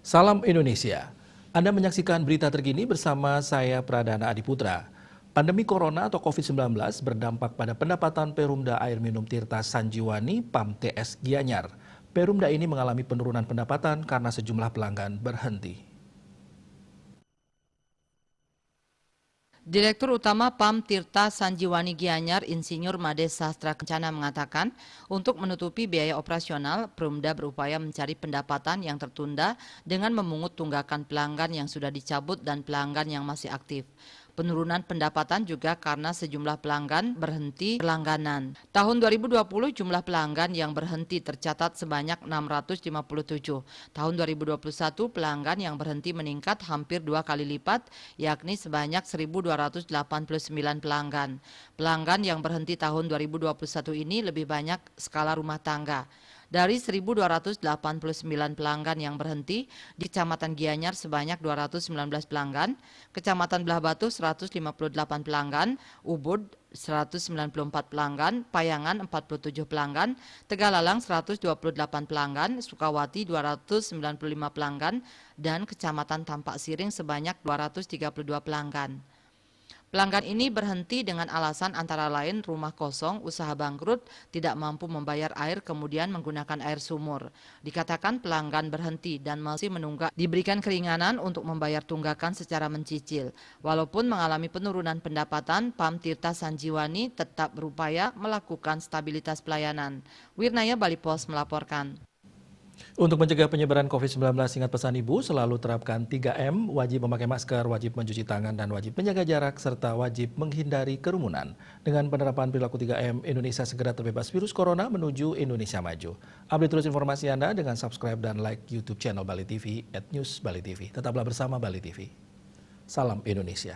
Salam Indonesia. Anda menyaksikan berita terkini bersama saya Pradana Adiputra. Pandemi Corona atau COVID-19 berdampak pada pendapatan Perumda Air Minum Tirta Sanjiwani PAM TS Gianyar. Perumda ini mengalami penurunan pendapatan karena sejumlah pelanggan berhenti. Direktur Utama PAM Tirta Sanjiwani Gianyar, Insinyur Made Sastra Kencana mengatakan, untuk menutupi biaya operasional, Perumda berupaya mencari pendapatan yang tertunda dengan memungut tunggakan pelanggan yang sudah dicabut dan pelanggan yang masih aktif. Penurunan pendapatan juga karena sejumlah pelanggan berhenti berlangganan. Tahun 2020 jumlah pelanggan yang berhenti tercatat sebanyak 657. Tahun 2021 pelanggan yang berhenti meningkat hampir 2 kali lipat, yakni sebanyak 1.289 pelanggan. Pelanggan yang berhenti tahun 2021 ini lebih banyak skala rumah tangga. Dari 1.289 pelanggan yang berhenti, di Kecamatan Gianyar sebanyak 219 pelanggan, Kecamatan Belah Batu 158 pelanggan, Ubud 194 pelanggan, Payangan 47 pelanggan, Tegalalang 128 pelanggan, Sukawati 295 pelanggan, dan Kecamatan Tampak Siring sebanyak 232 pelanggan. Pelanggan ini berhenti dengan alasan antara lain rumah kosong, usaha bangkrut, tidak mampu membayar air, kemudian menggunakan air sumur. Dikatakan pelanggan berhenti dan masih menunggak diberikan keringanan untuk membayar tunggakan secara mencicil. Walaupun mengalami penurunan pendapatan, PAM Tirta Sanjiwani tetap berupaya melakukan stabilitas pelayanan. Wirnaya Bali Pos melaporkan. Untuk mencegah penyebaran COVID-19, ingat pesan Ibu, selalu terapkan 3M, wajib memakai masker, wajib mencuci tangan, dan wajib menjaga jarak, serta wajib menghindari kerumunan. Dengan penerapan perilaku 3M, Indonesia segera terbebas virus corona menuju Indonesia maju. Update terus informasi Anda dengan subscribe dan like YouTube channel Bali TV @newsbalitv. Tetaplah bersama Bali TV. Salam Indonesia.